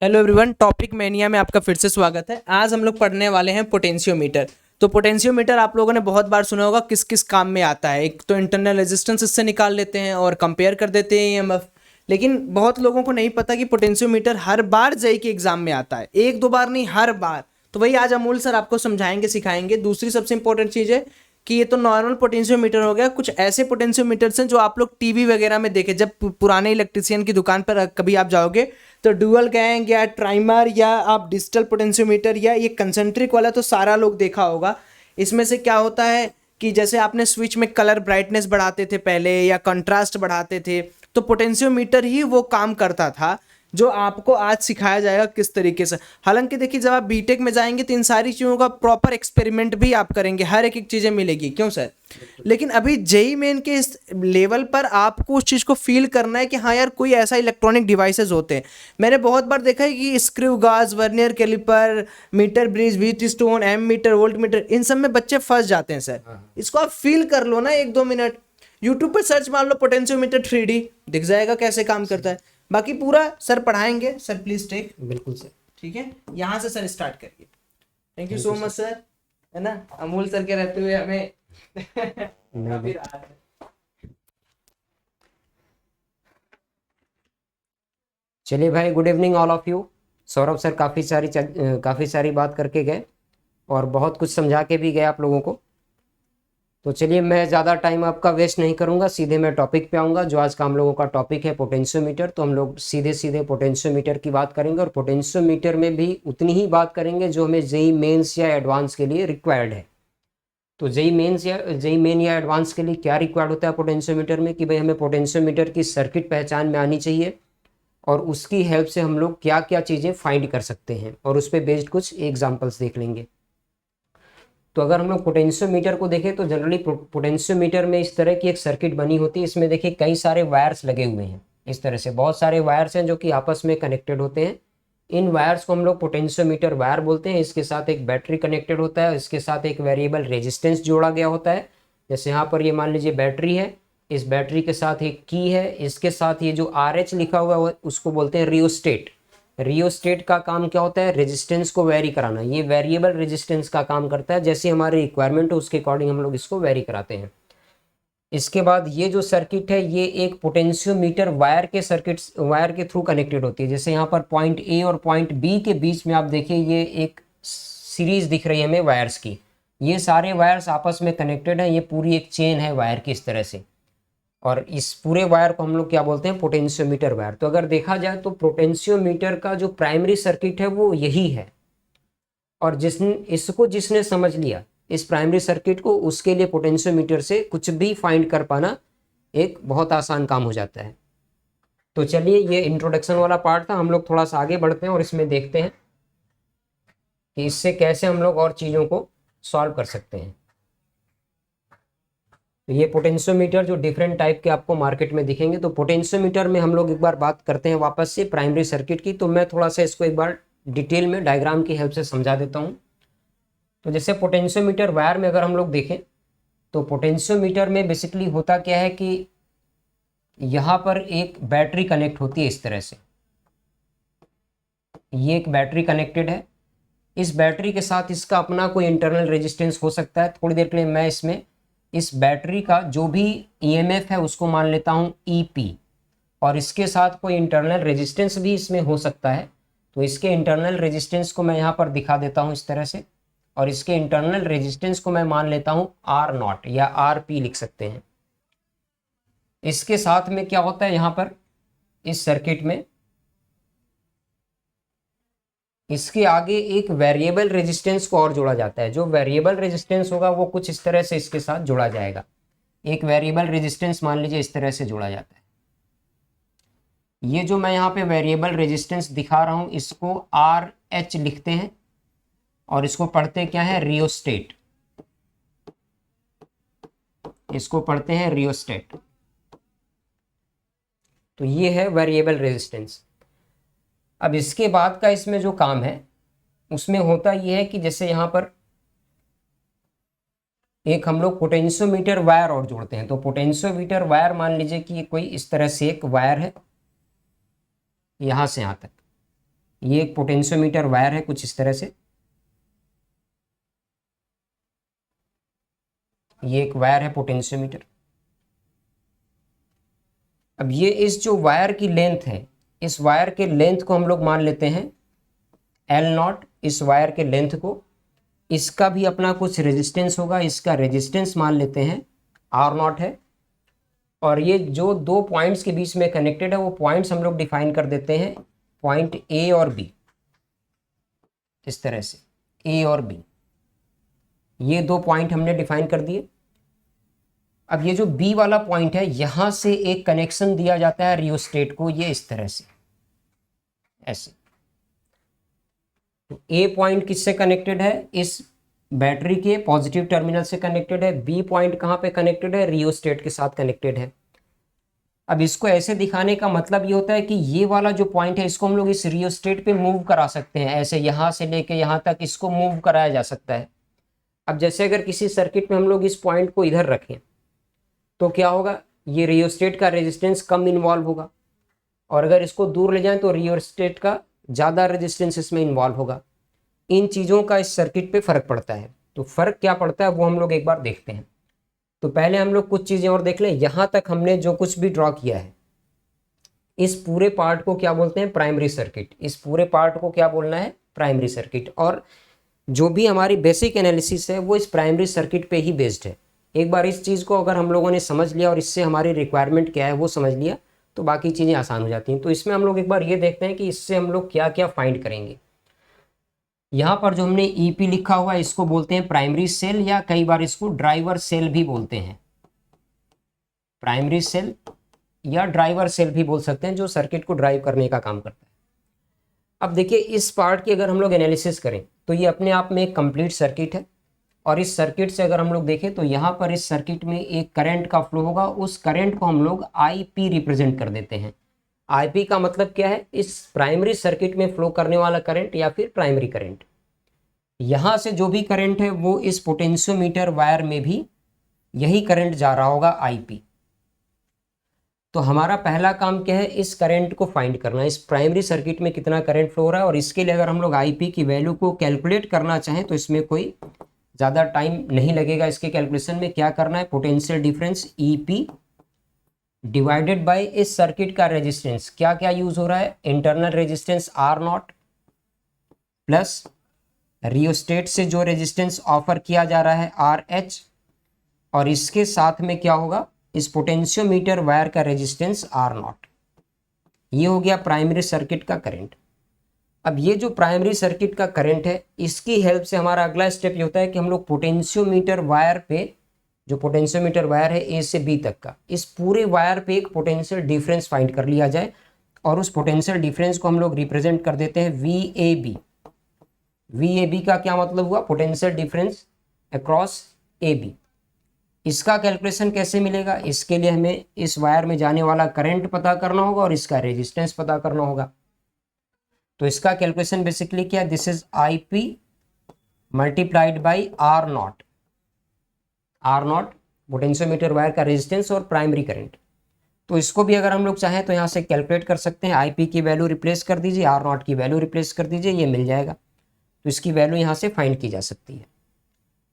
Hello everyone, topic mania में आपका फिर से स्वागत है। आज हम लोग पढ़ने वाले हैं पोटेंशियोमीटर। तो पोटेंशियोमीटर आप लोगों ने बहुत बार सुना होगा किस किस काम में आता है। एक तो इंटरनल रेजिस्टेंस इससे निकाल लेते हैं और कंपेयर कर देते हैं ईएमएफ। लेकिन बहुत लोगों को नहीं पता कि पोटेंशियोमीटर हर बार जेईई के एग्जाम में आता है, एक दो बार नहीं, हर बार। तो वही आज अमूल सर आपको समझाएंगे, सिखाएंगे। दूसरी सबसे इंपॉर्टेंट चीज़ है कि ये तो नॉर्मल पोटेंशियोमीटर हो गया। कुछ ऐसे पोटेंशियोमीटर्स हैं जो आप लोग टीवी वगैरह में देखे, जब पुराने इलेक्ट्रिशियन की दुकान पर कभी आप जाओगे तो डुअल गैंग या ट्राइमर या आप डिजिटल पोटेंशियोमीटर या ये कंसेंट्रिक वाला तो सारा लोग देखा होगा। इसमें से क्या होता है कि जैसे आपने स्विच में कलर ब्राइटनेस बढ़ाते थे पहले या कंट्रास्ट बढ़ाते थे, तो पोटेंशियोमीटर ही वो काम करता था जो आपको आज सिखाया जाएगा किस तरीके से। हालांकि देखिए, जब आप बीटेक में जाएंगे तो इन सारी चीज़ों का प्रॉपर एक्सपेरिमेंट भी आप करेंगे, हर एक एक चीज़ें मिलेगी, क्यों सर। लेकिन अभी जेई मेन के इस लेवल पर आपको उस चीज़ को फील करना है कि हाँ यार, कोई ऐसा इलेक्ट्रॉनिक डिवाइसेस होते हैं। मैंने बहुत बार देखा है कि screw gauge, vernier caliper, meter bridge, Wheatstone, ammeter, voltmeter, इन सब में बच्चे फंस जाते हैं सर। इसको आप फील कर लो ना, एक दो मिनट यूट्यूब पर सर्च मार लो पोटेंशियोमीटर 3D, दिख जाएगा कैसे काम करता है। बाकी पूरा सर पढ़ाएंगे। Sir please take. बिल्कुल सर। ठीक है, यहाँ से सर स्टार्ट करिए। Thank you so much sir, है ना। अमूल सर के रहते हुए हमें काफी राहत है। चलिए भाई, good evening all of you. Saurabh sir काफ़ी सारी बात करके गए और बहुत कुछ समझा के भी गए आप लोगों को। तो चलिए, मैं ज़्यादा टाइम आपका वेस्ट नहीं करूंगा, सीधे मैं टॉपिक पे आऊँगा। जो आज का हम लोगों का टॉपिक है पोटेंशियोमीटर, तो हम लोग सीधे सीधे पोटेंशियोमीटर की बात करेंगे और पोटेंशियोमीटर में भी उतनी ही बात करेंगे जो हमें जेई मेंस या एडवांस के लिए रिक्वायर्ड है। तो जेई मेन या एडवांस के लिए क्या रिक्वायर्ड होता है पोटेंशियोमीटर में, कि भाई हमें पोटेंशियोमीटर की सर्किट पहचान में आनी चाहिए और उसकी हेल्प से हम लोग क्या क्या चीज़ें फाइंड कर सकते हैं, और उस पर बेस्ड कुछ एग्जांपल्स देख लेंगे। तो अगर हम लोग पोटेंशियोमीटर को देखें तो जनरली पोटेंशियोमीटर में इस तरह की एक सर्किट बनी होती है। इसमें देखिए कई सारे वायर्स लगे हुए हैं, इस तरह से बहुत सारे वायर्स हैं जो कि आपस में कनेक्टेड होते हैं। इन वायर्स को हम लोग पोटेंशियोमीटर वायर बोलते हैं। इसके साथ एक बैटरी कनेक्टेड होता है, इसके साथ एक वेरिएबल रेजिस्टेंस जोड़ा गया होता है। जैसे यहाँ पर ये मान लीजिए बैटरी है, इस बैटरी के साथ एक की है, इसके साथ ये जो RH लिखा हुआ है उसको बोलते हैं रियोस्टेट। रियोस्टेट का काम क्या होता है? रेजिस्टेंस को वेरी कराना। ये वेरिएबल रेजिस्टेंस का काम करता है, जैसे हमारी रिक्वायरमेंट हो उसके अकॉर्डिंग हम लोग इसको वेरी कराते हैं। इसके बाद ये जो सर्किट है ये एक पोटेंशियोमीटर वायर के थ्रू कनेक्टेड होती है। जैसे यहाँ पर पॉइंट ए और पॉइंट बी के बीच में आप देखिए ये एक सीरीज दिख रही है हमें वायर्स की। ये सारे वायर्स आपस में कनेक्टेड हैं, ये पूरी एक चेन है वायर की इस तरह से। और इस पूरे वायर को हम लोग क्या बोलते हैं? Potentiometer wire. तो अगर देखा जाए तो पोटेंशियोमीटर का जो प्राइमरी सर्किट है वो यही है, और जिसने समझ लिया इस प्राइमरी सर्किट को, उसके लिए पोटेंशियोमीटर से कुछ भी फाइंड कर पाना एक बहुत आसान काम हो जाता है। तो चलिए, ये इंट्रोडक्शन वाला पार्ट था। हम लोग थोड़ा सा आगे बढ़ते हैं और इसमें देखते हैं कि इससे कैसे हम लोग और चीज़ों को सॉल्व कर सकते हैं। तो ये पोटेंशियोमीटर जो डिफरेंट टाइप के आपको मार्केट में दिखेंगे, तो पोटेंशियोमीटर में हम लोग एक बार बात करते हैं वापस से प्राइमरी सर्किट की। तो मैं थोड़ा सा इसको एक बार डिटेल में डायग्राम की हेल्प से समझा देता हूँ। तो जैसे पोटेंशियोमीटर वायर में अगर हम लोग देखें तो पोटेंशियोमीटर में बेसिकली होता क्या है कि यहाँ पर एक बैटरी कनेक्ट होती है इस तरह से। ये एक बैटरी कनेक्टेड है, इस बैटरी के साथ इसका अपना कोई इंटरनल रेजिस्टेंस हो सकता है। थोड़ी देर के लिए मैं इसमें इस बैटरी का जो भी ईएमएफ है उसको मान लेता हूँ EP, और इसके साथ कोई इंटरनल रेजिस्टेंस भी इसमें हो सकता है। तो इसके इंटरनल रेजिस्टेंस को मैं यहाँ पर दिखा देता हूँ इस तरह से, और इसके इंटरनल रेजिस्टेंस को मैं मान लेता हूँ R0 या RP लिख सकते हैं। इसके साथ में क्या होता है यहाँ पर इस सर्किट में, इसके आगे एक वेरिएबल रेजिस्टेंस को और जोड़ा जाता है। जो वेरिएबल रेजिस्टेंस होगा वो कुछ इस तरह से इसके साथ जोड़ा जाएगा। एक वेरिएबल रेजिस्टेंस मान लीजिए इस तरह से जोड़ा जाता है। ये जो मैं यहाँ पे वेरिएबल रेजिस्टेंस दिखा रहा हूँ इसको RH लिखते हैं, और इसको पढ़ते क्या है? रियोस्टेट। इसको पढ़ते हैं रियोस्टेट। तो ये है वेरिएबल रेजिस्टेंस। अब इसके बाद का इसमें जो काम है उसमें होता ये है कि जैसे यहाँ पर एक हम लोग पोटेंशियोमीटर वायर और जोड़ते हैं। तो पोटेंशियोमीटर वायर मान लीजिए कि कोई इस तरह से एक वायर है यहाँ से यहाँ तक। ये एक पोटेंशियोमीटर वायर है कुछ इस तरह से, ये एक वायर है पोटेंशियोमीटर। अब ये इस जो वायर की लेंथ है, इस वायर के लेंथ को हम लोग मान लेते हैं L0, इस वायर के लेंथ को। इसका भी अपना कुछ रेजिस्टेंस होगा, इसका रेजिस्टेंस मान लेते हैं R0 है। और ये जो दो पॉइंट्स के बीच में कनेक्टेड है वो पॉइंट्स हम लोग डिफाइन कर देते हैं पॉइंट A और B, इस तरह से A और B, ये दो पॉइंट हमने डिफाइन कर दिए। अब ये जो B वाला पॉइंट है, यहां से एक कनेक्शन दिया जाता है रियोस्टेट को, ये इस तरह से ऐसे। तो A पॉइंट किससे कनेक्टेड है, इस बैटरी के पॉजिटिव टर्मिनल से कनेक्टेड है। B पॉइंट कहाँ पे कनेक्टेड है, रियोस्टेट के साथ कनेक्टेड है। अब इसको ऐसे दिखाने का मतलब ये होता है कि ये वाला जो पॉइंट है इसको हम लोग इस रियोस्टेट पे मूव करा सकते हैं, ऐसे यहाँ से लेके यहाँ तक इसको मूव कराया जा सकता है। अब जैसे अगर किसी सर्किट में हम लोग इस पॉइंट को इधर रखें तो क्या होगा, ये रियोस्टेट का रेजिस्टेंस कम इन्वॉल्व होगा, और अगर इसको दूर ले जाएं तो रियोस्टेट का ज़्यादा रेजिस्टेंस इसमें इन्वॉल्व होगा। इन चीज़ों का इस सर्किट पे फ़र्क पड़ता है। तो फ़र्क क्या पड़ता है वो हम लोग एक बार देखते हैं। तो पहले हम लोग कुछ चीज़ें और देख लें। यहाँ तक हमने जो कुछ भी ड्रॉ किया है, इस पूरे पार्ट को क्या बोलते हैं, प्राइमरी सर्किट। इस पूरे पार्ट को क्या बोलना है, प्राइमरी सर्किट। और जो भी हमारी बेसिक एनालिसिस है वो इस प्राइमरी सर्किट पे ही बेस्ड है। एक बार इस चीज़ को अगर हम लोगों ने समझ लिया और इससे हमारी रिक्वायरमेंट क्या है वो समझ लिया तो बाकी चीज़ें आसान हो जाती हैं। तो इसमें हम लोग एक बार ये देखते हैं कि इससे हम लोग क्या क्या फाइंड करेंगे। यहाँ पर जो हमने ईपी लिखा हुआ है इसको बोलते हैं प्राइमरी सेल, या कई बार इसको ड्राइवर सेल भी बोलते हैं। प्राइमरी सेल या ड्राइवर सेल भी बोल सकते हैं, जो सर्किट को ड्राइव करने का काम करता है। अब देखिए इस पार्ट की अगर हम लोग एनालिसिस करें तो ये अपने आप में एक कंप्लीट सर्किट है। और इस सर्किट से अगर हम लोग देखें तो यहाँ पर इस सर्किट में एक करंट का फ्लो होगा, उस करंट को हम लोग IP रिप्रेजेंट कर देते हैं। IP का मतलब क्या है, इस प्राइमरी सर्किट में फ्लो करने वाला करंट या फिर प्राइमरी करंट। यहाँ से जो भी करंट है वो इस पोटेंशियोमीटर वायर में भी यही करंट जा रहा होगा IP। तो हमारा पहला काम क्या है, इस करंट को फाइंड करना, इस प्राइमरी सर्किट में कितना करंट फ्लो हो रहा है। और इसके लिए अगर हम लोग IP की वैल्यू को कैलकुलेट करना चाहें तो इसमें कोई ज़्यादा टाइम नहीं लगेगा। इसके कैलकुलेशन में क्या करना है, potential difference EP divided by इस सर्किट का रेजिस्टेंस, क्या क्या यूज हो रहा है, internal resistance R0 plus rheostat से जो रेजिस्टेंस ऑफर किया जा रहा है RH, और इसके साथ में क्या होगा, इस पोटेंशियोमीटर वायर का रेजिस्टेंस R0। ये हो गया प्राइमरी सर्किट का करंट। अब ये जो प्राइमरी सर्किट का करंट है इसकी हेल्प से हमारा अगला स्टेप ये होता है कि हम लोग पोटेंशियोमीटर वायर पे, जो पोटेंशियोमीटर वायर है A से B तक का, इस पूरे वायर पे एक पोटेंशियल डिफरेंस फाइंड कर लिया जाए। और उस पोटेंशियल डिफरेंस को हम लोग रिप्रेजेंट कर देते हैं VAB। VAB का क्या मतलब हुआ, पोटेंशियल डिफरेंस अक्रॉस AB। इसका कैलकुलेशन कैसे मिलेगा, इसके लिए हमें इस वायर में जाने वाला करंट पता करना होगा और इसका रेजिस्टेंस पता करना होगा। तो इसका कैलकुलेशन बेसिकली क्या है, this is IP multiplied by R0। R0 potentiometer wire का रेजिस्टेंस और प्राइमरी करंट। तो इसको भी अगर हम लोग चाहें तो यहाँ से कैलकुलेट कर सकते हैं। IP की वैल्यू रिप्लेस कर दीजिए, R0 की वैल्यू रिप्लेस कर दीजिए, ये मिल जाएगा। तो इसकी वैल्यू यहाँ से फाइंड की जा सकती है।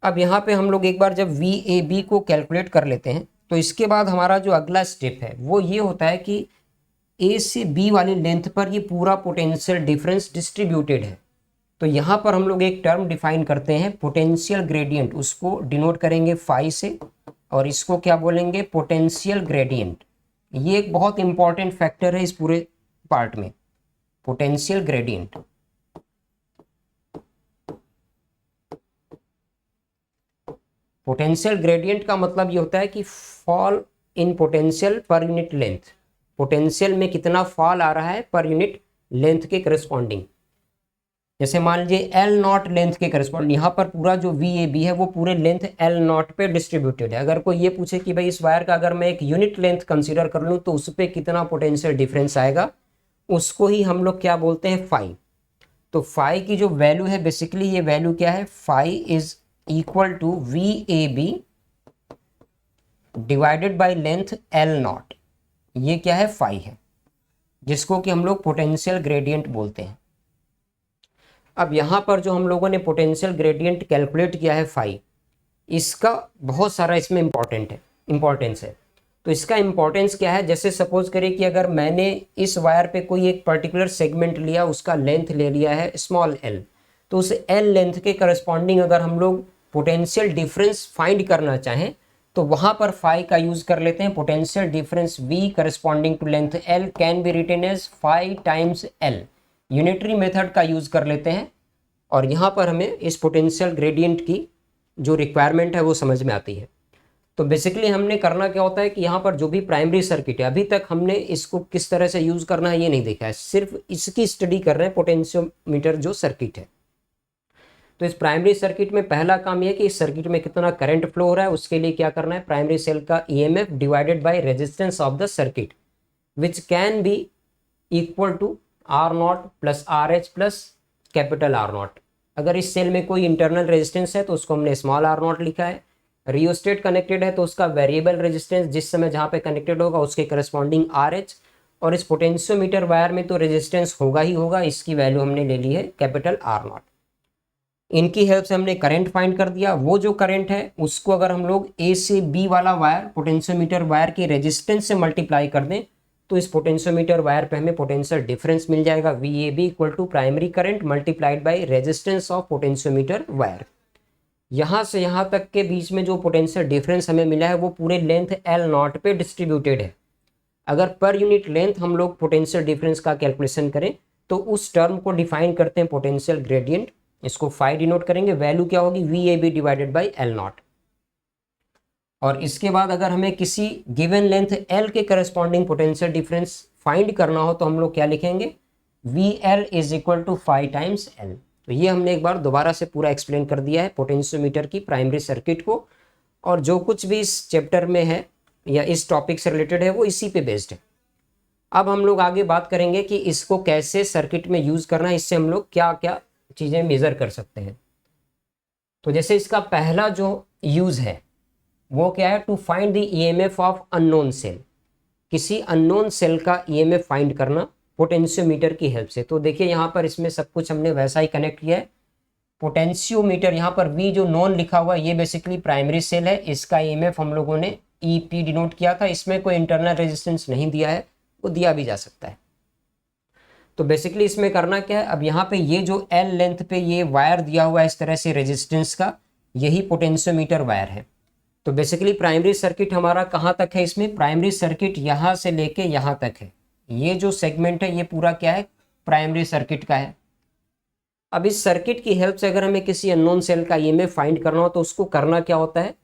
अब यहाँ पे हम लोग एक बार जब VAB को कैलकुलेट कर लेते हैं तो इसके बाद हमारा जो अगला स्टेप है वो ये होता है कि A से B वाली लेंथ पर ये पूरा पोटेंशियल डिफरेंस डिस्ट्रीब्यूटेड है। तो यहाँ पर हम लोग एक टर्म डिफाइन करते हैं पोटेंशियल ग्रेडियंट, उसको डिनोट करेंगे फाई से, और इसको क्या बोलेंगे, पोटेंशियल ग्रेडियंट। ये एक बहुत इंपॉर्टेंट फैक्टर है इस पूरे पार्ट में, पोटेंशियल ग्रेडियंट। पोटेंशियल ग्रेडियंट का मतलब ये होता है कि fall in potential per unit length, potential में कितना फॉल आ रहा है पर यूनिट लेंथ के करस्पॉन्डिंग। जैसे मान लीजिए L0 लेंथ के करस्पॉन्डिंग, यहाँ पर पूरा जो VAB है वो पूरे लेंथ L0 पे डिस्ट्रीब्यूटेड है। अगर कोई ये पूछे कि भाई इस वायर का अगर मैं एक यूनिट लेंथ कंसीडर कर लूँ तो उस पर कितना पोटेंशियल डिफरेंस आएगा, उसको ही हम लोग क्या बोलते हैं, फाई। तो फाई की जो वैल्यू है बेसिकली ये वैल्यू क्या है, phi is equal to VAB divided by length L0। ये क्या है, फाई है, जिसको कि हम लोग पोटेंशियल ग्रेडियंट बोलते हैं। अब यहाँ पर जो हम लोगों ने पोटेंशियल ग्रेडियंट कैलकुलेट किया है फाई, इसका बहुत सारा इसमें इम्पोर्टेंस है। तो इसका इम्पोर्टेंस क्या है, जैसे सपोज करें कि अगर मैंने इस वायर पे कोई एक पर्टिकुलर सेगमेंट लिया, उसका लेंथ ले लिया है स्मॉल l, तो उस l लेंथ के करस्पॉन्डिंग अगर हम लोग पोटेंशियल डिफरेंस फाइंड करना चाहें तो वहाँ पर फाई का यूज़ कर लेते हैं। Potential difference v corresponding to length l can be written as phi times l। Unitary method का यूज़ कर लेते हैं और यहाँ पर हमें इस पोटेंशियल ग्रेडियंट की जो रिक्वायरमेंट है वो समझ में आती है। तो बेसिकली हमने करना क्या होता है कि यहाँ पर जो भी प्राइमरी सर्किट है, अभी तक हमने इसको किस तरह से यूज़ करना है ये नहीं देखा है, सिर्फ इसकी स्टडी कर रहे हैं पोटेंशियोमीटर जो सर्किट है। तो इस प्राइमरी सर्किट में पहला काम यह है कि इस सर्किट में कितना करंट फ्लो हो रहा है, उसके लिए क्या करना है, प्राइमरी सेल का EMF divided by resistance of the circuit which can be equal to R naught plus R H plus capital R naught. अगर इस सेल में कोई इंटरनल रेजिस्टेंस है तो उसको हमने स्मॉल आर नॉट लिखा है। रियोस्टेट कनेक्टेड है तो उसका वेरिएबल रेजिस्टेंस जिस समय जहाँ पे कनेक्टेड होगा उसके करस्पॉन्डिंग आर एच, और इस पोटेंशियोमीटर वायर में तो रेजिस्टेंस होगा ही होगा, इसकी वैल्यू हमने ले ली है कैपिटल आर नॉट। इनकी हेल्प से हमने करंट फाइंड कर दिया। वो जो करंट है उसको अगर हम लोग ए से बी वाला वायर पोटेंशियोमीटर वायर के रेजिस्टेंस से मल्टीप्लाई कर दें तो इस पोटेंशियोमीटर वायर पे हमें पोटेंशियल डिफरेंस मिल जाएगा, VAB equal to primary current multiplied by resistance of potentiometer wire. यहाँ से यहाँ तक के बीच में जो पोटेंशियल डिफरेंस हमें मिला है वो पूरे लेंथ L नॉट पे डिस्ट्रीब्यूटेड है। अगर पर यूनिट लेंथ हम लोग पोटेंशियल डिफरेंस का कैलकुलेशन करें तो उस टर्म को डिफाइन करते हैं पोटेंशियल ग्रेडियंट, इसको फाई डिनोट करेंगे, वैल्यू क्या होगी VAB divided by L naught. और इसके बाद अगर हमें किसी गिवन लेंथ L के करस्पॉन्डिंग पोटेंशियल डिफरेंस फाइंड करना हो तो हम लोग क्या लिखेंगे, VL is equal to phi times L। तो ये हमने एक बार दोबारा से पूरा एक्सप्लेन कर दिया है पोटेंशियोमीटर की प्राइमरी सर्किट को, और जो कुछ भी इस चैप्टर में है या इस टॉपिक से रिलेटेड है वो इसी पे बेस्ड है। अब हम लोग आगे बात करेंगे कि इसको कैसे सर्किट में यूज़ करना है, इससे हम लोग क्या क्या चीज़ें मेज़र कर सकते हैं। तो जैसे इसका पहला जो यूज़ है वो क्या है, to find the EMF of unknown cell. किसी अननोन सेल का ईएमएफ फाइंड करना पोटेंशियोमीटर की हेल्प से। तो देखिए यहाँ पर इसमें सब कुछ हमने वैसा ही कनेक्ट किया है। पोटेंशियोमीटर यहाँ पर V जो नॉन लिखा हुआ है ये बेसिकली प्राइमरी सेल है, इसका ईएमएफ हम लोगों ने EP डिनोट किया था। इसमें कोई इंटरनल रेजिस्टेंस नहीं दिया है, वो दिया भी जा सकता है। तो बेसिकली इसमें करना क्या है, अब यहाँ पे ये जो L लेंथ पे ये वायर दिया हुआ है इस तरह से रेजिस्टेंस का, यही पोटेंशियोमीटर वायर है। तो बेसिकली प्राइमरी सर्किट हमारा कहाँ तक है, इसमें प्राइमरी सर्किट यहाँ से लेके यहाँ तक है। ये जो सेगमेंट है ये पूरा क्या है, प्राइमरी सर्किट का है। अब इस सर्किट की हेल्प से अगर हमें किसी अननोन सेल का ईएमएफ फाइंड करना हो तो उसको करना क्या होता है,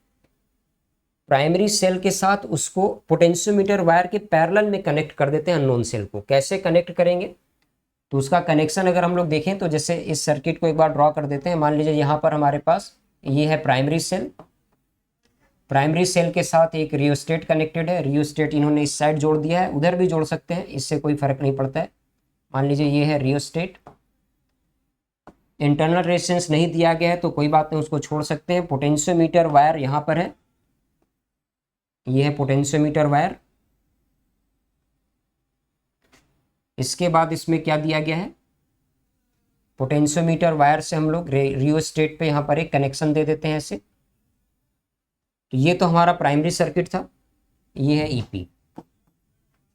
प्राइमरी सेल के साथ उसको पोटेंशियोमीटर वायर के पैरेलल में कनेक्ट कर देते हैं अननोन सेल को। कैसे कनेक्ट करेंगे, तो उसका कनेक्शन अगर हम लोग देखें तो जैसे इस सर्किट को एक बार ड्रॉ कर देते हैं। मान लीजिए यहाँ पर हमारे पास ये है प्राइमरी सेल, प्राइमरी सेल के साथ एक रियोस्टेट कनेक्टेड है। रियोस्टेट इन्होंने इस साइड जोड़ दिया है, उधर भी जोड़ सकते हैं, इससे कोई फर्क नहीं पड़ता है। मान लीजिए ये है रियोस्टेट, इंटरनल रेजिस्टेंस नहीं दिया गया है तो कोई बात नहीं, उसको छोड़ सकते हैं। पोटेंशियोमीटर वायर यहाँ पर है, ये है पोटेंशियोमीटर वायर। इसके बाद इसमें क्या दिया गया है, पोटेंशियोमीटर वायर से हम लोग रियोस्टेट पे यहाँ पर एक कनेक्शन दे देते हैं ऐसे। तो ये तो हमारा प्राइमरी सर्किट था, ये है EP।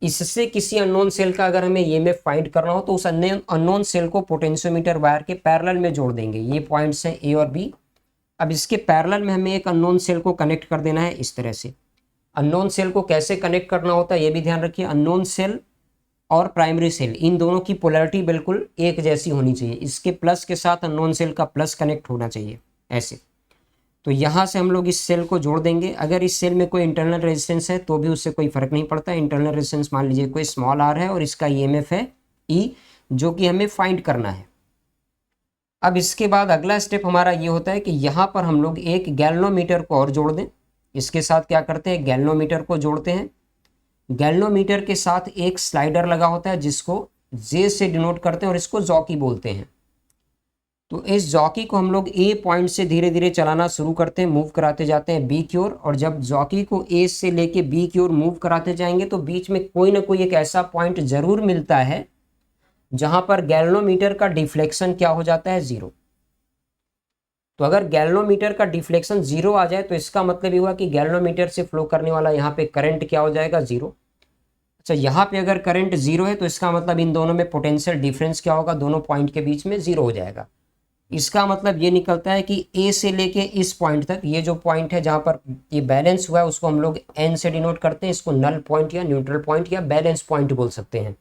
इससे किसी अननोन सेल का अगर हमें ईएमएफ फाइंड करना हो तो उस अननोन सेल को पोटेंशियोमीटर वायर के पैरेलल में जोड़ देंगे। ये पॉइंट्स हैं A और B। अब इसके पैरेलल में हमें एक अननोन सेल को कनेक्ट कर देना है इस तरह से। अननोन सेल को कैसे कनेक्ट करना होता है ये भी ध्यान रखिए। अननोन सेल और प्राइमरी सेल इन दोनों की पोलैरिटी बिल्कुल एक जैसी होनी चाहिए। इसके प्लस के साथ अननोन सेल का प्लस कनेक्ट होना चाहिए ऐसे। तो यहाँ से हम लोग इस सेल को जोड़ देंगे। अगर इस सेल में कोई इंटरनल रेजिस्टेंस है तो भी उससे कोई फर्क नहीं पड़ता। इंटरनल रेजिस्टेंस मान लीजिए कोई स्मॉल r है और इसका ईएमएफ है E, जो कि हमें फाइंड करना है। अब इसके बाद अगला स्टेप हमारा ये होता है कि यहाँ पर हम लोग एक गैल्वेनोमीटर को और जोड़ दें। इसके साथ क्या करते हैं, गैल्वेनोमीटर को जोड़ते हैं। गैल्वेनोमीटर के साथ एक स्लाइडर लगा होता है जिसको J से डिनोट करते हैं और इसको जॉकी बोलते हैं। तो इस जॉकी को हम लोग A पॉइंट से धीरे धीरे चलाना शुरू करते हैं, मूव कराते जाते हैं B की ओर। और जब जॉकी को A से लेके B की ओर मूव कराते जाएंगे तो बीच में कोई ना कोई एक ऐसा पॉइंट जरूर मिलता है जहां पर गैल्वेनोमीटर का डिफ्लेक्शन क्या हो जाता है, 0। तो अगर गैल्वेनोमीटर का डिफ्लेक्शन 0 आ जाए तो इसका मतलब ये हुआ कि गैल्वेनोमीटर से फ्लो करने वाला यहाँ पे करंट क्या हो जाएगा, 0। अच्छा, यहाँ पे अगर करंट 0 है तो इसका मतलब इन दोनों में पोटेंशियल डिफरेंस क्या होगा, दोनों पॉइंट के बीच में 0 हो जाएगा। इसका मतलब ये निकलता है कि ए से लेके इस पॉइंट तक, ये जो पॉइंट है जहाँ पर ये बैलेंस हुआ है उसको हम लोग एन से डिनोट करते हैं। इसको नल पॉइंट या न्यूट्रल पॉइंट या बैलेंस पॉइंट बोल सकते हैं।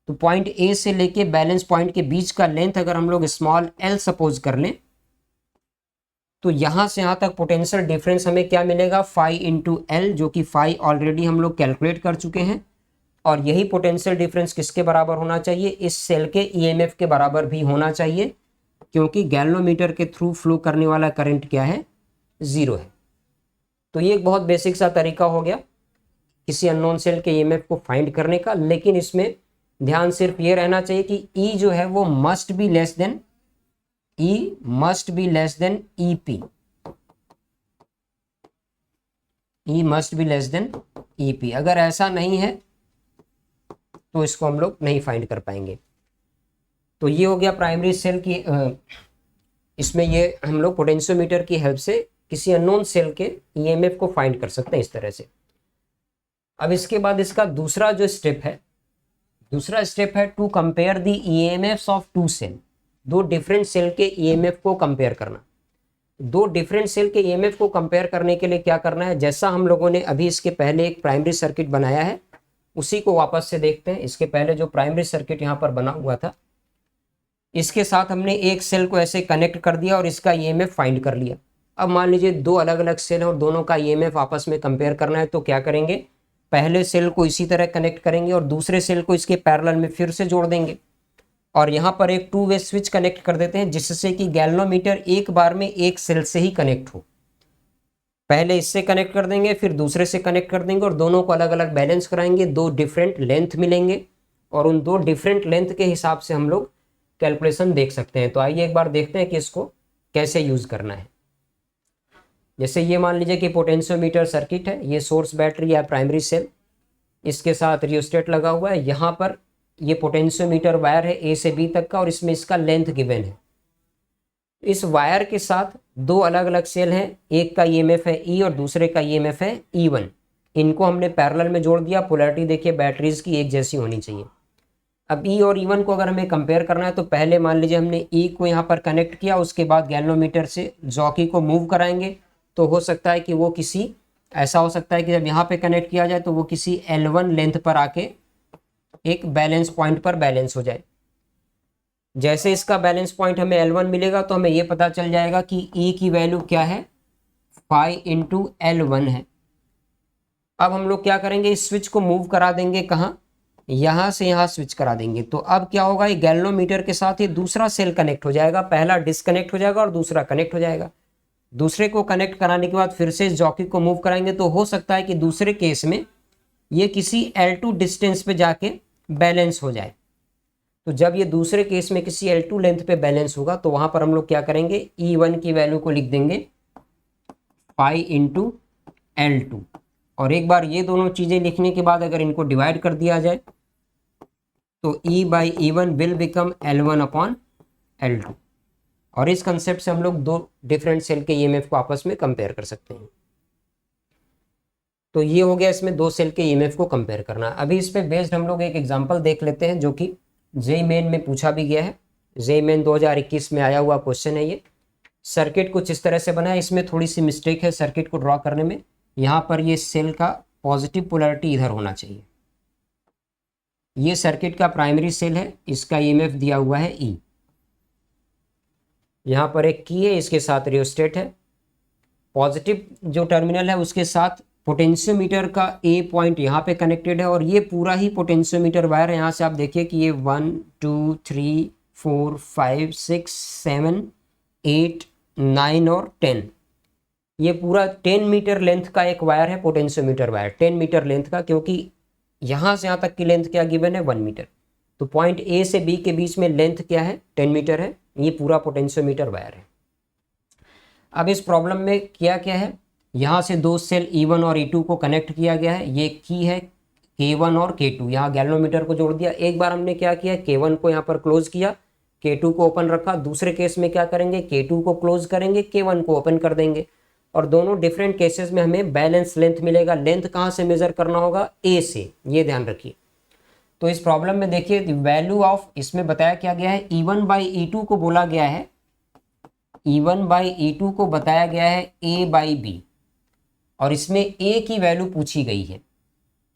तो पॉइंट ए से लेके बैलेंस पॉइंट के बीच का लेंथ अगर हम लोग स्मॉल एल सपोज कर लें तो यहाँ से यहाँ तक पोटेंशियल डिफरेंस हमें क्या मिलेगा, फाई इंटू एल, जो कि फाई ऑलरेडी हम लोग कैलकुलेट कर चुके हैं। और यही पोटेंशियल डिफरेंस किसके बराबर होना चाहिए, इस सेल के ईएमएफ के बराबर भी होना चाहिए, क्योंकि गैल्वेनोमीटर के थ्रू फ्लो करने वाला करंट क्या है, 0 है। तो ये एक बहुत बेसिक सा तरीका हो गया किसी अननोन सेल के ईएमएफ को फाइंड करने का। लेकिन इसमें ध्यान सिर्फ ये रहना चाहिए कि ई जो है वो must be less than EP. E must be less than EP. अगर ऐसा नहीं है तो इसको हम लोग नहीं फाइंड कर पाएंगे। तो ये हो गया प्राइमरी सेल की, इसमें ये हम लोग पोटेंशियोमीटर की हेल्प से किसी अननोन सेल के ईएमएफ को फाइंड कर सकते हैं इस तरह से। अब इसके बाद इसका दूसरा स्टेप है to compare the EMFs of two cell. दो डिफरेंट सेल के ईएमएफ को कंपेयर करना। दो डिफरेंट सेल के ईएमएफ को कंपेयर करने के लिए क्या करना है, जैसा हम लोगों ने अभी इसके पहले एक प्राइमरी सर्किट बनाया है उसी को वापस से देखते हैं। इसके पहले जो प्राइमरी सर्किट यहाँ पर बना हुआ था, इसके साथ हमने एक सेल को ऐसे कनेक्ट कर दिया और इसका ईएमएफ फाइंड कर लिया। अब मान लीजिए दो अलग अलग सेल है और दोनों का ईएमएफ आपस में कंपेयर करना है, तो क्या करेंगे, पहले सेल को इसी तरह कनेक्ट करेंगे और दूसरे सेल को इसके पैरेलल में फिर से जोड़ देंगे और यहाँ पर एक 2 वे स्विच कनेक्ट कर देते हैं, जिससे कि गैल्वेनोमीटर एक बार में एक सेल से ही कनेक्ट हो। पहले इससे कनेक्ट कर देंगे, फिर दूसरे से कनेक्ट कर देंगे और दोनों को अलग अलग बैलेंस कराएंगे। दो डिफरेंट लेंथ मिलेंगे और उन दो डिफरेंट लेंथ के हिसाब से हम लोग कैलकुलेशन देख सकते हैं। तो आइए एक बार देखते हैं कि इसको कैसे यूज करना है। जैसे ये मान लीजिए कि पोटेंशियोमीटर सर्किट है, ये सोर्स बैटरी या प्राइमरी सेल, इसके साथ रियोस्टेट लगा हुआ है। यहाँ पर ये पोटेंशियोमीटर वायर है ए से बी तक का और इसमें इसका लेंथ गिवन है। इस वायर के साथ दो अलग अलग सेल हैं, एक का ईएमएफ है ई और दूसरे का ईएमएफ है ई1। इनको हमने पैरेलल में जोड़ दिया। पोलैरिटी देखिए बैटरीज की एक जैसी होनी चाहिए। अब ई और ई1 को अगर हमें कंपेयर करना है तो पहले मान लीजिए हमने ई को यहाँ पर कनेक्ट किया, उसके बाद गैल्वेनोमीटर से जॉकी को मूव कराएंगे। तो हो सकता है कि वो किसी ऐसा हो सकता है कि जब यहाँ पे कनेक्ट किया जाए तो वो किसी L1 लेंथ पर आके एक बैलेंस पॉइंट पर बैलेंस हो जाए। जैसे इसका बैलेंस पॉइंट हमें L1 मिलेगा तो हमें ये पता चल जाएगा कि E की वैल्यू क्या है, फाई इंटू L1 है। अब हम लोग क्या करेंगे, इस स्विच को मूव करा देंगे, कहाँ, यहाँ से यहाँ स्विच करा देंगे। तो अब क्या होगा, ये गैल्वेनोमीटर के साथ ये दूसरा सेल कनेक्ट हो जाएगा। पहला डिस्कनेक्ट हो जाएगा और दूसरा कनेक्ट हो जाएगा। दूसरे को कनेक्ट कराने के बाद फिर से इस जॉकी को मूव कराएंगे तो हो सकता है कि दूसरे केस में ये किसी L2 डिस्टेंस पे जाके बैलेंस हो जाए। तो जब ये दूसरे केस में किसी L2 लेंथ पे बैलेंस होगा तो वहां पर हम लोग क्या करेंगे, E1 की वैल्यू को लिख देंगे पाई इंटू L2। और एक बार ये दोनों चीजें लिखने के बाद अगर इनको डिवाइड कर दिया जाए तो E by E1 will become L1 upon L2। और इस कंसेप्ट से हम लोग दो डिफरेंट सेल के ईएमएफ को आपस में कंपेयर कर सकते हैं। तो ये हो गया इसमें दो सेल के ईएमएफ को कंपेयर करना। अभी इस पे बेस्ड हम लोग एक एग्जांपल देख लेते हैं जो कि जेईई मेन में पूछा भी गया है। जेईई मेन 2021 में आया हुआ क्वेश्चन है ये। सर्किट कुछ इस तरह से बना है, इसमें थोड़ी सी मिस्टेक है सर्किट को ड्रॉ करने में। यहाँ पर ये सेल का पॉजिटिव पोलैरिटी इधर होना चाहिए। ये सर्किट का प्राइमरी सेल है, इसका ईएमएफ दिया हुआ है ई। यहाँ पर एक की है, इसके साथ रियोस्टेट है। पॉजिटिव जो टर्मिनल है उसके साथ पोटेंशियोमीटर का ए पॉइंट यहाँ पे कनेक्टेड है और ये पूरा ही पोटेंशियोमीटर वायर है। यहाँ से आप देखिए कि ये 1 2 3 4 5 6 7 8 9 और 10, ये पूरा 10 मीटर लेंथ का एक वायर है पोटेंशियोमीटर वायर। 10 मीटर लेंथ का, क्योंकि यहाँ से यहाँ तक की लेंथ क्या गिवन है, 1 मीटर। तो पॉइंट ए से बी के बीच में लेंथ क्या है, 10 मीटर है। ये पूरा पोटेंशियोमीटर वायर है। अब इस प्रॉब्लम में क्या क्या है, यहाँ से दो सेल E1 और E2 को कनेक्ट किया गया है। ये की है K1 और K2, यहाँ गैल्वेनोमीटर को जोड़ दिया। एक बार हमने क्या किया, K1 को यहाँ पर क्लोज किया, K2 को ओपन रखा। दूसरे केस में क्या करेंगे, K2 को क्लोज करेंगे, K1 को ओपन कर देंगे। और दोनों डिफरेंट केसेस में हमें बैलेंस लेंथ मिलेगा। लेंथ कहाँ से मेजर करना होगा, A से, ये ध्यान रखिए। तो इस प्रॉब्लम में देखिए वैल्यू ऑफ, इसमें बताया क्या गया है, E1/E2 को बोला गया है, E1/E2 को बताया गया है A/B, और इसमें A की वैल्यू पूछी गई है,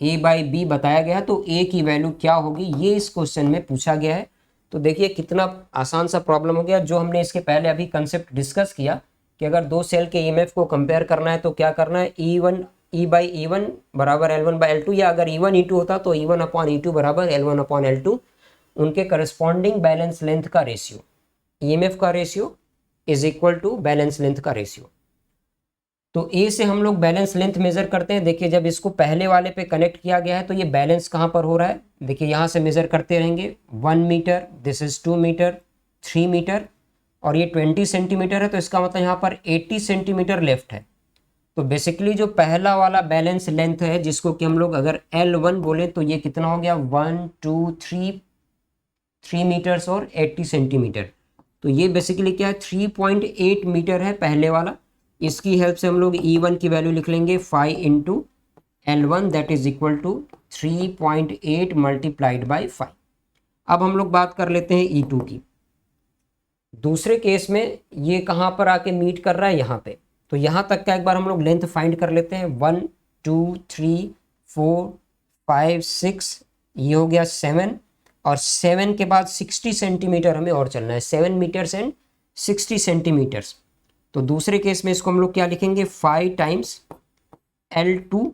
A/B बताया गया है, तो A की वैल्यू क्या होगी ये इस क्वेश्चन में पूछा गया है। तो देखिए कितना आसान सा प्रॉब्लम हो गया। जो हमने इसके पहले अभी कंसेप्ट डिस्कस किया कि अगर दो सेल के ईएमएफ को कंपेयर करना है तो क्या करना है, E1 बराबर L1/L2, या अगर E1 E2 होता तो E1/E2 बराबर L1/L2, उनके करस्पॉन्डिंग बैलेंस लेंथ का रेशियो, ईएमएफ का ratio is equal to balance length का रेशियो। तो ए से हम लोग बैलेंस लेंथ मेजर करते हैं। देखिए जब इसको पहले वाले पे कनेक्ट किया गया है तो ये बैलेंस कहाँ पर हो रहा है, देखिए यहाँ से मेजर करते रहेंगे, 1 metre, this is 2 metre, 3 metre, और ये 20 सेंटीमीटर है, तो इसका मतलब यहाँ पर 80 सेंटीमीटर लेफ्ट है। तो बेसिकली जो पहला वाला बैलेंस लेंथ है, जिसको कि हम लोग अगर L1 बोले, तो ये कितना हो गया, 1 2 3 मीटर्स और 80 सेंटीमीटर। तो ये बेसिकली क्या है, 3.8 मीटर है पहले वाला। इसकी हेल्प से हम लोग E1 की वैल्यू लिख लेंगे 5 into L1, that is equal to 3.8 multiplied by 5। अब हम लोग बात कर लेते हैं E2 की। दूसरे केस में ये कहाँ पर आके मीट कर रहा है, यहाँ पे। तो यहाँ तक का एक बार हम लोग लेंथ फाइंड कर लेते हैं, 1 2 3 4 5 6, ये हो गया 7, और 7 के बाद 60 सेंटीमीटर हमें और चलना है, 7 मीटर्स एंड 60 सेंटीमीटर्स। तो दूसरे केस में इसको हम लोग क्या लिखेंगे, 5 टाइम्स L2,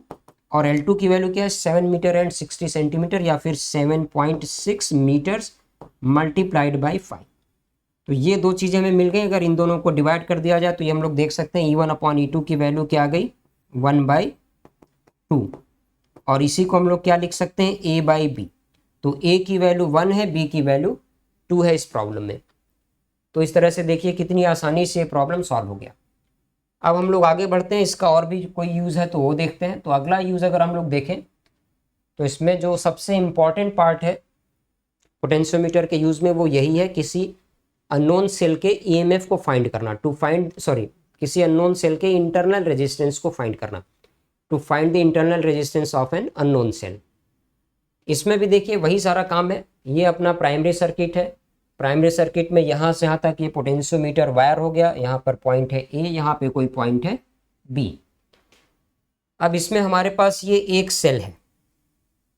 और L2 की वैल्यू क्या है, 7 मीटर एंड 60 सेंटीमीटर, या फिर 7.6 मीटर्स मल्टीप्लाइड बाई 5। तो ये दो चीज़ें हमें मिल गई। अगर इन दोनों को डिवाइड कर दिया जाए तो ये हम लोग देख सकते हैं E1/E2 की वैल्यू क्या आ गई, 1/2, और इसी को हम लोग क्या लिख सकते हैं, A/B। तो A की वैल्यू 1 है, B की वैल्यू 2 है इस प्रॉब्लम में। तो इस तरह से देखिए कितनी आसानी से प्रॉब्लम सॉल्व हो गया। अब हम लोग आगे बढ़ते हैं, इसका और भी कोई यूज़ है तो वो देखते हैं। तो अगला यूज़ अगर हम लोग देखें तो इसमें जो सबसे इम्पॉर्टेंट पार्ट है पोटेंशियोमीटर के यूज़ में, वो यही है, किसी अननोन सेल के ईएमएफ को फाइंड करना, किसी अननोन सेल के इंटरनल रेजिस्टेंस को फाइंड करना, to find the internal resistance of an unknown cell. इसमें भी देखिए वही सारा काम है। ये अपना प्राइमरी सर्किट है। प्राइमरी सर्किट में यहाँ से यहाँ तक ये पोटेंशियोमीटर वायर हो गया, यहाँ पर पॉइंट है ए, यहाँ पे कोई पॉइंट है बी। अब इसमें हमारे पास ये एक सेल है,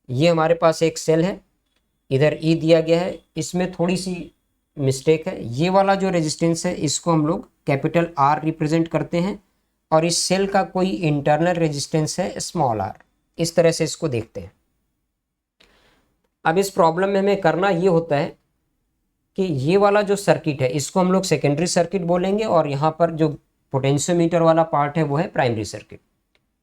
ये हमारे पास एक सेल है, इधर ई दिया गया है। इसमें थोड़ी सी मिस्टेक है, ये वाला जो रेजिस्टेंस है इसको हम लोग कैपिटल R रिप्रेजेंट करते हैं, और इस सेल का कोई इंटरनल रेजिस्टेंस है स्मॉल r। इस तरह से इसको देखते हैं। अब इस प्रॉब्लम में हमें करना ये होता है कि ये वाला जो सर्किट है इसको हम लोग सेकेंडरी सर्किट बोलेंगे, और यहाँ पर जो पोटेंशियोमीटर वाला पार्ट है वो है primary circuit.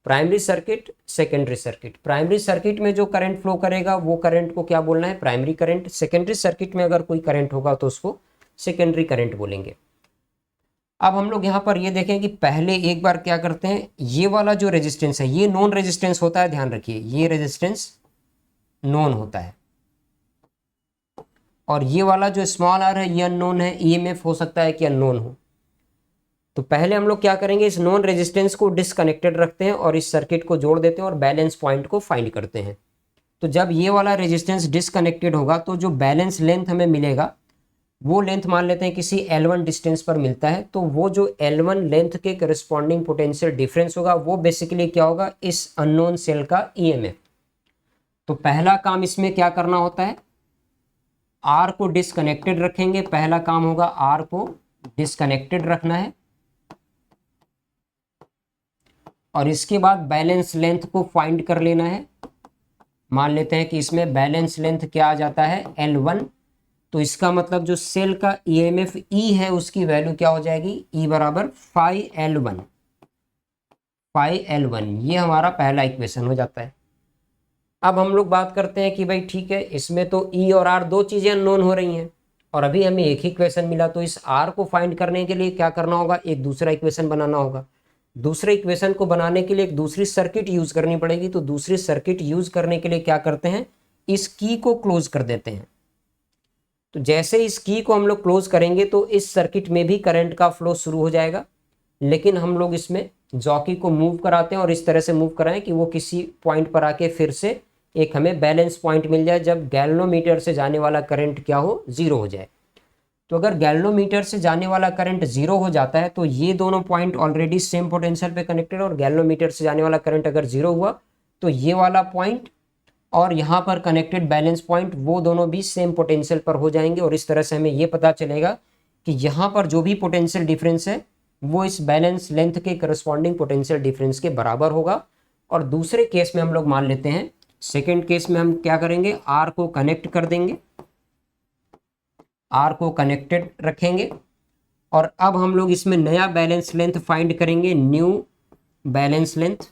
Primary circuit, secondary circuit. Primary circuit में जो करंट फ्लो करेगा वो करंट को क्या बोलना है, प्राइमरी करंट। सेकेंडरी सर्किट में अगर कोई करंट होगा तो उसको सेकेंडरी करंट बोलेंगे। अब हम लोग यहाँ पर ये देखें कि पहले एक बार क्या करते हैं, ये वाला जो रेजिस्टेंस है ये नॉन रेजिस्टेंस होता है, ध्यान रखिए ये रेजिस्टेंस नॉन होता है, और ये वाला जो स्मॉल r है ये अननोन है, ईएमएफ हो सकता है कि अननोन हो। तो पहले हम लोग क्या करेंगे, इस नॉन रेजिस्टेंस को डिसकनेक्टेड रखते हैं और इस सर्किट को जोड़ देते हैं और बैलेंस पॉइंट को फाइंड करते हैं। तो जब ये वाला रेजिस्टेंस डिसकनेक्टेड होगा तो जो बैलेंस लेंथ हमें मिलेगा वो लेंथ मान लेते हैं किसी L1 डिस्टेंस पर मिलता है, तो वो जो L1 लेंथ के करस्पॉन्डिंग पोटेंशियल डिफरेंस होगा वो बेसिकली क्या होगा, इस अननोन सेल का ईएमएफ। तो पहला काम इसमें क्या करना होता है, R को डिसकनेक्टेड रखेंगे। पहला काम होगा R को डिसकनेक्टेड रखना है, और इसके बाद बैलेंस लेंथ को फाइंड कर लेना है। मान लेते हैं कि इसमें बैलेंस लेंथ क्या आ जाता है, L1। तो इसका मतलब जो सेल का ईएमएफ E है उसकी वैल्यू क्या हो जाएगी, E बराबर 5L1। 5L1 ये हमारा पहला इक्वेशन हो जाता है। अब हम लोग बात करते हैं कि भाई ठीक है, इसमें तो E और R दो चीज़ें अननोन हो रही हैं और अभी हमें एक ही इक्वेशन मिला, तो इस R को फाइंड करने के लिए क्या करना होगा, एक दूसरा इक्वेशन बनाना होगा। दूसरे इक्वेशन को बनाने के लिए एक दूसरी सर्किट यूज करनी पड़ेगी। तो दूसरी सर्किट यूज करने के लिए क्या करते हैं, इस की को क्लोज कर देते हैं। तो जैसे इस की को हम लोग क्लोज करेंगे तो इस सर्किट में भी करंट का फ्लो शुरू हो जाएगा, लेकिन हम लोग इसमें जॉकी को मूव कराते हैं और इस तरह से मूव कराएं कि वो किसी पॉइंट पर आके फिर से एक हमें बैलेंस पॉइंट मिल जाए, जब गैल्वेनोमीटर से जाने वाला करंट क्या हो, जीरो हो जाए। तो अगर गैल्वेनोमीटर से जाने वाला करंट जीरो हो जाता है तो ये दोनों पॉइंट ऑलरेडी सेम पोटेंशियल पे कनेक्टेड, और गैल्वेनोमीटर से जाने वाला करंट अगर जीरो हुआ तो ये वाला पॉइंट और यहाँ पर कनेक्टेड बैलेंस पॉइंट वो दोनों भी सेम पोटेंशियल पर हो जाएंगे। और इस तरह से हमें ये पता चलेगा कि यहाँ पर जो भी पोटेंशियल डिफरेंस है वो इस बैलेंस लेंथ के करस्पॉन्डिंग पोटेंशियल डिफरेंस के बराबर होगा। और दूसरे केस में हम लोग मान लेते हैं, सेकेंड केस में हम क्या करेंगे, आर को कनेक्ट कर देंगे, आर को कनेक्टेड रखेंगे और अब हम लोग इसमें नया बैलेंस लेंथ फाइंड करेंगे, न्यू बैलेंस लेंथ।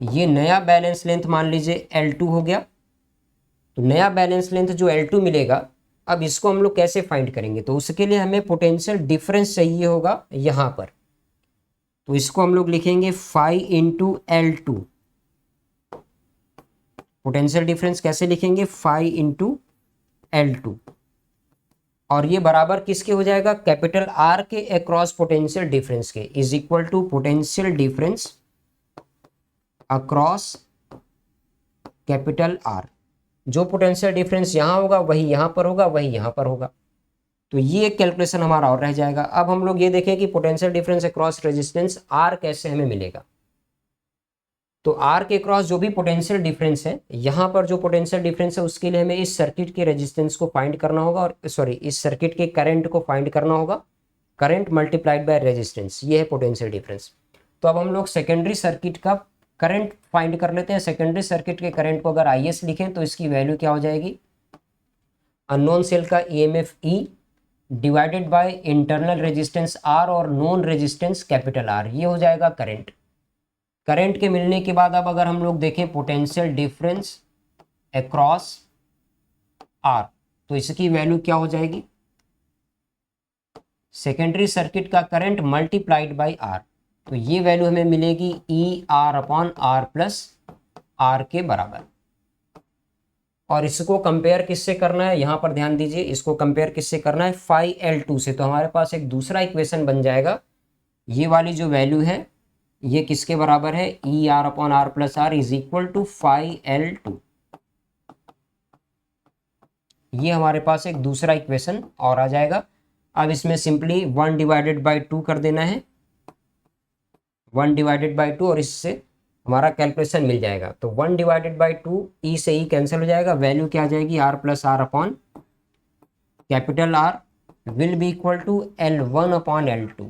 ये नया बैलेंस लेंथ मान लीजिए L2 हो गया। तो नया बैलेंस लेंथ जो L2 मिलेगा, अब इसको हम लोग कैसे फाइंड करेंगे, तो उसके लिए हमें पोटेंशियल डिफरेंस चाहिए होगा यहां पर। तो इसको हम लोग लिखेंगे phi into L2। Potential difference कैसे लिखेंगे, phi इंटू L2, और ये बराबर किसके हो जाएगा, कैपिटल R के अक्रॉस पोटेंशियल डिफरेंस के, is equal to potential difference across capital R। जो पोटेंशियल डिफरेंस यहां होगा वही यहां पर होगा, वही यहां पर होगा। तो ये एक कैलकुलेशन हमारा और रह जाएगा। अब हम लोग ये देखें कि potential difference across resistance R कैसे हमें मिलेगा। तो R के क्रॉस जो भी पोटेंशियल डिफरेंस है, यहाँ पर जो पोटेंशियल डिफरेंस है उसके लिए हमें इस सर्किट के रेजिस्टेंस को फाइंड करना होगा, और सॉरी इस सर्किट के करंट को फाइंड करना होगा, करंट मल्टीप्लाइड बाय रेजिस्टेंस, ये है पोटेंशियल डिफरेंस। तो अब हम लोग सेकेंडरी सर्किट का करंट फाइंड कर लेते हैं। सेकेंडरी सर्किट के करंट को अगर IS लिखें तो इसकी वैल्यू क्या हो जाएगी, अननोन सेल का EMF E divided by internal resistance R और नोन रेजिस्टेंस कैपिटल R, ये हो जाएगा करंट। करंट के मिलने के बाद अब अगर हम लोग देखें पोटेंशियल डिफरेंस अक्रॉस R, तो इसकी वैल्यू क्या हो जाएगी, सेकेंडरी सर्किट का करंट मल्टीप्लाइड बाय R। तो ये वैल्यू हमें मिलेगी ER upon R plus R के बराबर। और इसको कंपेयर किससे करना है, यहां पर ध्यान दीजिए, इसको कंपेयर किससे करना है, phi L2 से। तो हमारे पास एक दूसरा इक्वेशन बन जाएगा, ये वाली जो वैल्यू है ये किसके बराबर है, ER upon R plus R is equal to phi L2। ये हमारे पास एक दूसरा इक्वेशन और आ जाएगा। अब इसमें सिंपली 1 डिवाइडेड बाई 2 कर देना है, 1 डिवाइडेड बाई 2, और इससे हमारा कैलकुलेशन मिल जाएगा। तो 1 डिवाइडेड बाई 2, ई से ई कैंसिल हो जाएगा, वैल्यू क्या आ जाएगी, R plus R upon capital R will be equal to L1 upon L2।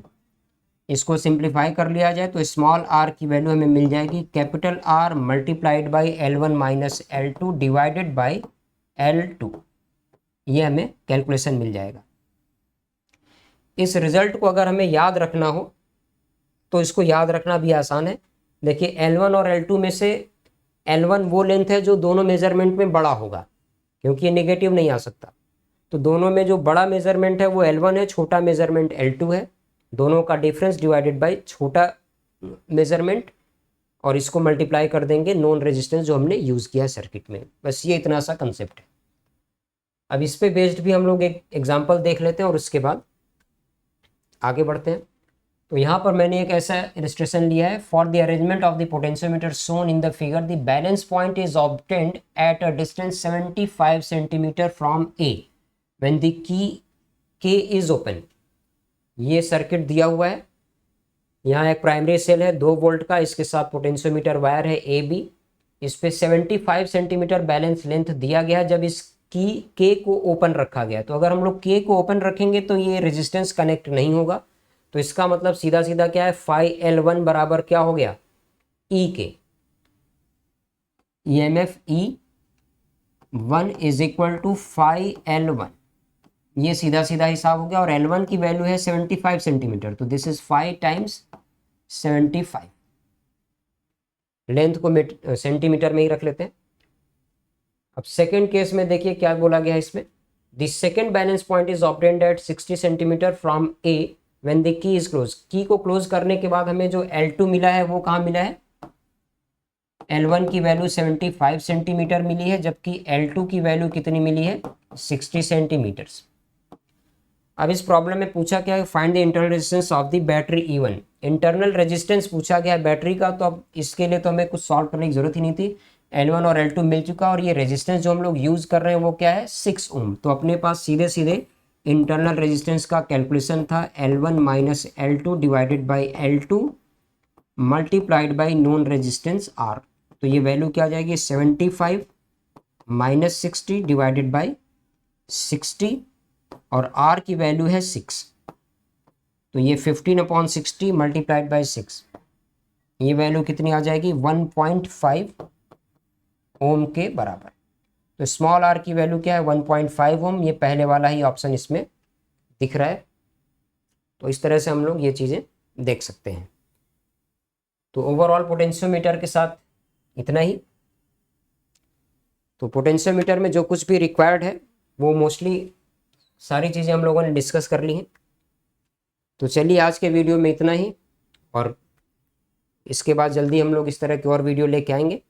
इसको सिंप्लीफाई कर लिया जाए तो स्मॉल r की वैल्यू हमें मिल जाएगी capital R multiplied by L1 minus L2 divided by L2। ये हमें कैलकुलेशन मिल जाएगा। इस रिजल्ट को अगर हमें याद रखना हो तो इसको याद रखना भी आसान है। देखिए L1 और L2 में से L1 वो लेंथ है जो दोनों मेजरमेंट में बड़ा होगा, क्योंकि ये नेगेटिव नहीं आ सकता। तो दोनों में जो बड़ा मेजरमेंट है वो L1 है, छोटा मेजरमेंट L2 है। दोनों का डिफरेंस डिवाइडेड बाय छोटा मेजरमेंट, और इसको मल्टीप्लाई कर देंगे नॉन रेजिस्टेंस जो हमने यूज़ किया सर्किट में। बस ये इतना सा कंसेप्ट है। अब इस पे बेस्ड भी हम लोग एक एग्जांपल देख लेते हैं और उसके बाद आगे बढ़ते हैं। तो यहाँ पर मैंने एक ऐसा इलस्ट्रेशन लिया है, for the arrangement of the potentiometer shown in the figure the balance point is obtained at a distance 75 centimetre from A when the की K इज ओपन। ये सर्किट दिया हुआ है, यहाँ एक प्राइमरी सेल है 2 वोल्ट का, इसके साथ पोटेंशियोमीटर वायर है AB, इस पे 75 सेंटीमीटर बैलेंस लेंथ दिया गया जब इस की K को ओपन रखा गया। तो अगर हम लोग K को ओपन रखेंगे तो ये रेजिस्टेंस कनेक्ट नहीं होगा। तो इसका मतलब सीधा सीधा क्या है, phi L1 बराबर क्या हो गया, E के, EMF E1 is equal to phi L1। ये सीधा सीधा हिसाब हो गया, और L1 की वैल्यू है 75 सेंटीमीटर, तो दिस इज 5 टाइम्स 75। लेंथ को सेंटीमीटर में ही रख लेते हैं। अब सेकेंड केस में देखिए क्या बोला गया है इसमें, the second balance point is obtained at 60 centimetre from A when the key is close, key को क्लोज करने के बाद हमें जो L2 मिला है वो कहाँ मिला है, L1 की वैल्यू 75 सेंटीमीटर मिली है, जबकि L2 की वैल्यू कितनी मिली है, 60 सेंटीमीटर्स। अब इस प्रॉब्लम में पूछा क्या है, find the internal resistance of the battery E1। Internal resistance पूछा गया है बैटरी का, तो अब इसके लिए तो हमें कुछ सॉल्व करने की जरूरत ही नहीं थी, L1 और L2 मिल चुका, और ये रेजिस्टेंस जो हम लोग यूज कर रहे हैं वो क्या है, 6 ओम। तो अपने पास सीधे सीधे इंटरनल रेजिस्टेंस का कैलकुलेशन था L1 minus L2 divided by L2 multiplied by known resistance R। तो ये वैल्यू क्या आ जाएगी, 75 माइनस 60 डिवाइडेड बाई 60, और R की वैल्यू है 6, तो ये 15/60 मल्टीप्लाइड बाई 6, ये वैल्यू कितनी आ जाएगी, 1.5 ओम के बराबर। तो स्मॉल r की वैल्यू क्या है, 1.5 ओम, ये पहले वाला ही ऑप्शन इसमें दिख रहा है। तो इस तरह से हम लोग ये चीज़ें देख सकते हैं। तो ओवरऑल पोटेंशियोमीटर के साथ इतना ही। तो पोटेंशियोमीटर में जो कुछ भी रिक्वायर्ड है वो मोस्टली सारी चीज़ें हम लोगों ने डिस्कस कर ली हैं। तो चलिए आज के वीडियो में इतना ही, और इसके बाद जल्दी हम लोग इस तरह की और वीडियो लेके आएंगे।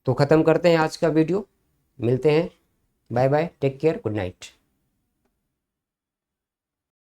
तो ख़त्म करते हैं आज का वीडियो, मिलते हैं, bye bye, take care, good night.